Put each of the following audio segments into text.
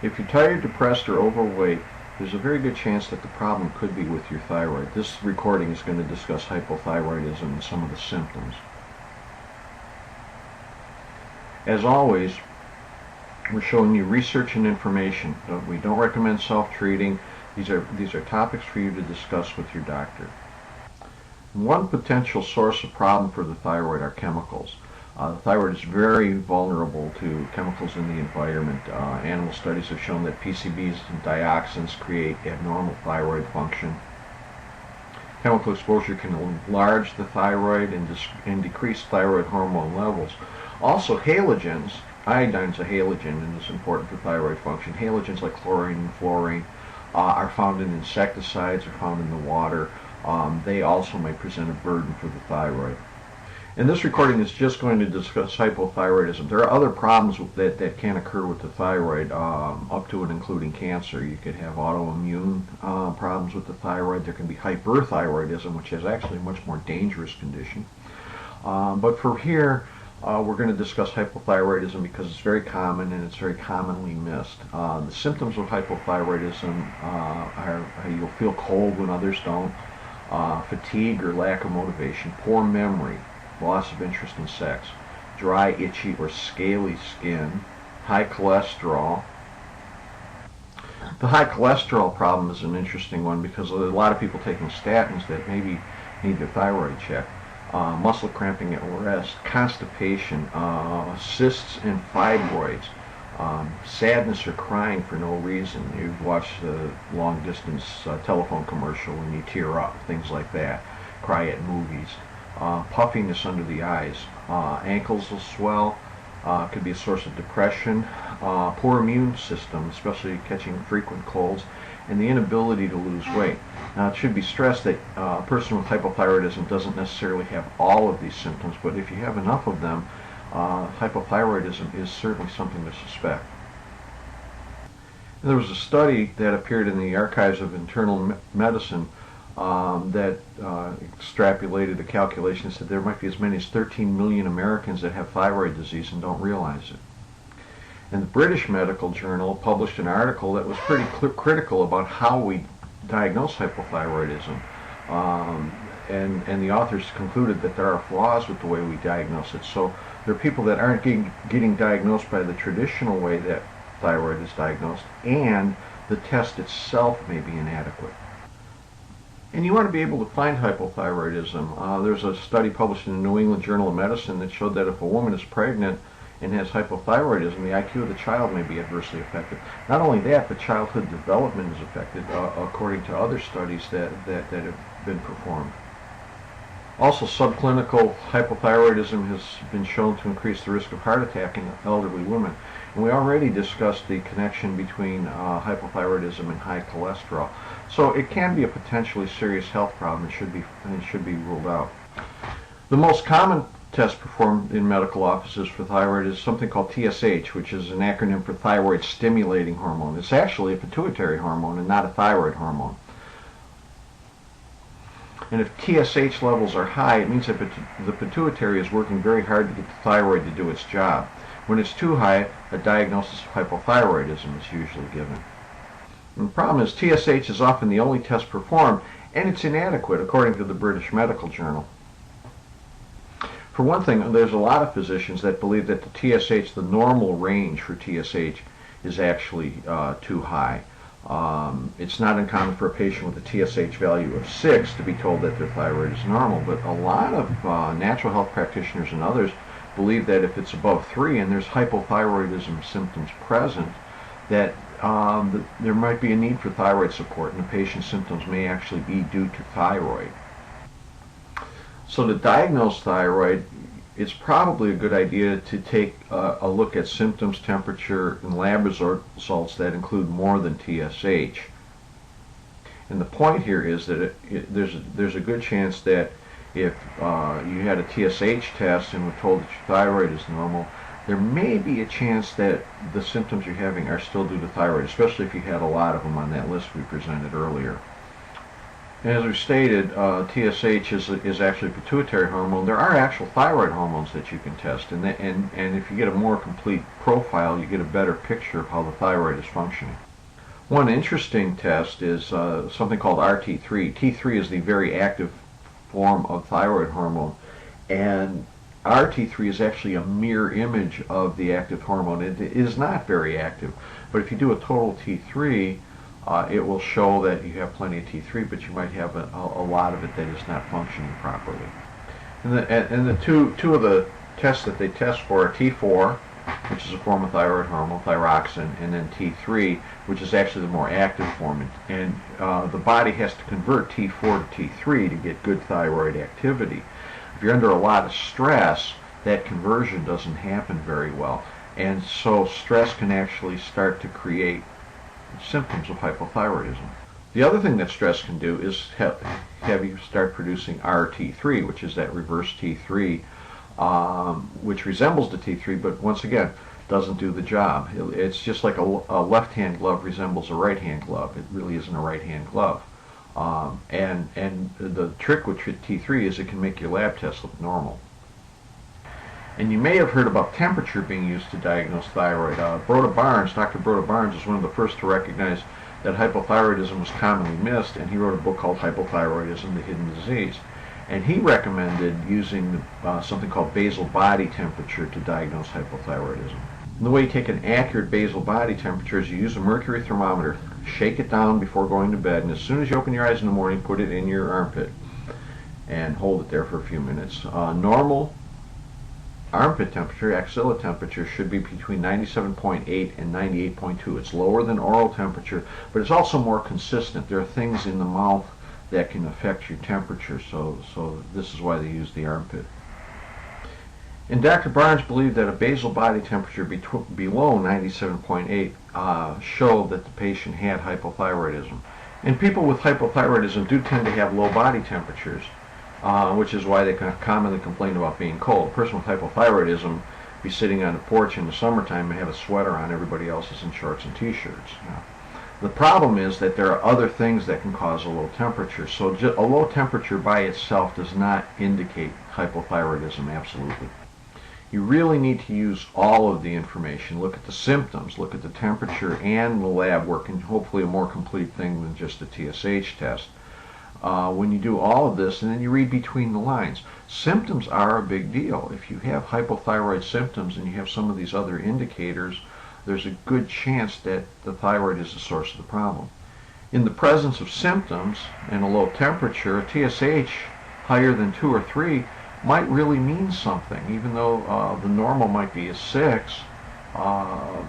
If you're tired, depressed, or overweight, there's a very good chance that the problem could be with your thyroid. This recording is going to discuss hypothyroidism and some of the symptoms. As always, we're showing you research and information. We don't recommend self-treating. These are topics for you to discuss with your doctor. One potential source of problem for the thyroid are chemicals. The thyroid is very vulnerable to chemicals in the environment. Animal studies have shown that PCBs and dioxins create abnormal thyroid function. Chemical exposure can enlarge the thyroid and decrease thyroid hormone levels. Also, halogens, iodine's a halogen and is important for thyroid function. Halogens like chlorine and fluorine are found in insecticides, are found in the water. They also may present a burden for the thyroid. And this recording is just going to discuss hypothyroidism. There are other problems that can occur with the thyroid, up to and including cancer. You could have autoimmune problems with the thyroid. There can be hyperthyroidism, which is actually a much more dangerous condition. But for here, we're going to discuss hypothyroidism because it's very common and it's very commonly missed. The symptoms of hypothyroidism are you'll feel cold when others don't, fatigue or lack of motivation, poor memory, loss of interest in sex, dry, itchy, or scaly skin, high cholesterol. The high cholesterol problem is an interesting one because there are a lot of people taking statins that maybe need their thyroid checked. Muscle cramping at rest, constipation, cysts and fibroids, sadness or crying for no reason. You've watched the long-distance telephone commercial and you tear up, things like that. Cry at movies. Puffiness under the eyes. Ankles will swell. Could be a source of depression. Poor immune system, especially catching frequent colds, and the inability to lose weight. Now, it should be stressed that a person with hypothyroidism doesn't necessarily have all of these symptoms, but if you have enough of them, hypothyroidism is certainly something to suspect. And there was a study that appeared in the Archives of Internal Medicine that extrapolated the calculations that there might be as many as 13 million Americans that have thyroid disease and don't realize it. And the British Medical Journal published an article that was pretty critical about how we diagnose hypothyroidism. And the authors concluded that there are flaws with the way we diagnose it. So there are people that aren't getting diagnosed by the traditional way that thyroid is diagnosed, and the test itself may be inadequate. And you want to be able to find hypothyroidism. There's a study published in the New England Journal of Medicine that showed that if a woman is pregnant and has hypothyroidism, the IQ of the child may be adversely affected. Not only that, but childhood development is affected, according to other studies that have been performed. Also, subclinical hypothyroidism has been shown to increase the risk of heart attack in elderly women. And we already discussed the connection between hypothyroidism and high cholesterol. So it can be a potentially serious health problem and should be ruled out. The most common test performed in medical offices for thyroid is something called TSH, which is an acronym for thyroid stimulating hormone. It's actually a pituitary hormone and not a thyroid hormone. And if TSH levels are high, it means that the pituitary is working very hard to get the thyroid to do its job. When it's too high, a diagnosis of hypothyroidism is usually given. And the problem is TSH is often the only test performed, and it's inadequate, according to the British Medical Journal. For one thing, there's a lot of physicians that believe that the TSH, the normal range for TSH, is actually too high. It's not uncommon for a patient with a TSH value of 6 to be told that their thyroid is normal, but a lot of natural health practitioners and others believe that if it's above 3 and there's hypothyroidism symptoms present, that there might be a need for thyroid support, and the patient's symptoms may actually be due to thyroid. So to diagnose thyroid, it's probably a good idea to take a look at symptoms, temperature, and lab results that include more than TSH. And the point here is that there's a good chance that if you had a TSH test and were told that your thyroid is normal, there may be a chance that the symptoms you're having are still due to thyroid, especially if you had a lot of them on that list we presented earlier. As we stated, TSH is actually a pituitary hormone. There are actual thyroid hormones that you can test, and if you get a more complete profile, you get a better picture of how the thyroid is functioning. One interesting test is something called RT3. T3 is the very active form of thyroid hormone, and RT3 is actually a mirror image of the active hormone. It is not very active, but if you do a total T3, it will show that you have plenty of T3, but you might have a lot of it that is not functioning properly. And the two of the tests that they test for are T4, which is a form of thyroid hormone, thyroxine, and then T3, which is actually the more active form. And the body has to convert T4 to T3 to get good thyroid activity. If you're under a lot of stress, that conversion doesn't happen very well. And so stress can actually start to create symptoms of hypothyroidism. The other thing that stress can do is have you start producing RT3, which is that reverse T3, which resembles the T3, but once again, doesn't do the job. It's just like a left-hand glove resembles a right-hand glove. It really isn't a right-hand glove. And the trick with T3 is it can make your lab tests look normal. And you may have heard about temperature being used to diagnose thyroid. Dr. Broda Barnes is one of the first to recognize that hypothyroidism was commonly missed, and he wrote a book called Hypothyroidism, the Hidden Disease. And he recommended using something called basal body temperature to diagnose hypothyroidism. And the way you take an accurate basal body temperature is you use a mercury thermometer, shake it down before going to bed, and as soon as you open your eyes in the morning, put it in your armpit and hold it there for a few minutes. Normal armpit temperature, axilla temperature, should be between 97.8 and 98.2. It's lower than oral temperature, but it's also more consistent. There are things in the mouth that can affect your temperature, so this is why they use the armpit. And Dr. Barnes believed that a basal body temperature below 97.8 showed that the patient had hypothyroidism. And people with hypothyroidism do tend to have low body temperatures, which is why they commonly complain about being cold. A person with hypothyroidism be sitting on the porch in the summertime and have a sweater on. Everybody else is in shorts and t-shirts. The problem is that there are other things that can cause a low temperature. So a low temperature by itself does not indicate hypothyroidism absolutely. You really need to use all of the information. Look at the symptoms, look at the temperature and the lab work, and hopefully a more complete thing than just a TSH test. When you do all of this, and then you read between the lines. Symptoms are a big deal. If you have hypothyroid symptoms and you have some of these other indicators, there's a good chance that the thyroid is the source of the problem. In the presence of symptoms and a low temperature, a TSH higher than 2 or 3 might really mean something, even though the normal might be a 6.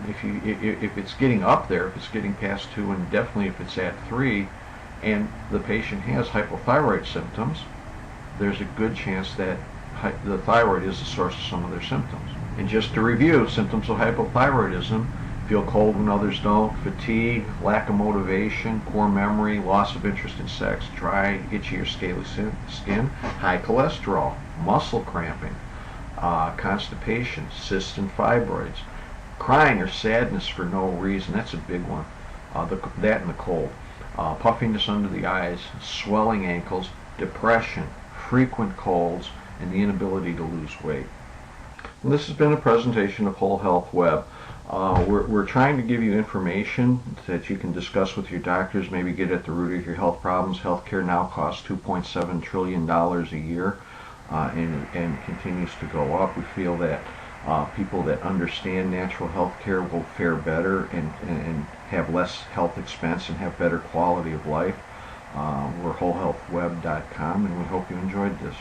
If it's getting up there, if it's getting past 2, and definitely if it's at 3, and the patient has hypothyroid symptoms, there's a good chance that the thyroid is the source of some of their symptoms. And just to review, symptoms of hypothyroidism: feel cold when others don't, fatigue, lack of motivation, poor memory, loss of interest in sex, dry, itchy or scaly skin, high cholesterol, muscle cramping, constipation, cysts and fibroids, crying or sadness for no reason. That's a big one. That and the cold. Puffiness under the eyes, swelling ankles, depression, frequent colds, and the inability to lose weight. And this has been a presentation of Whole Health Web. We're trying to give you information that you can discuss with your doctors, maybe get at the root of your health problems. Healthcare now costs $2.7 trillion a year and continues to go up. We feel that people that understand natural health care will fare better and have less health expense and have better quality of life. We're wholehealthweb.com, and we hope you enjoyed this.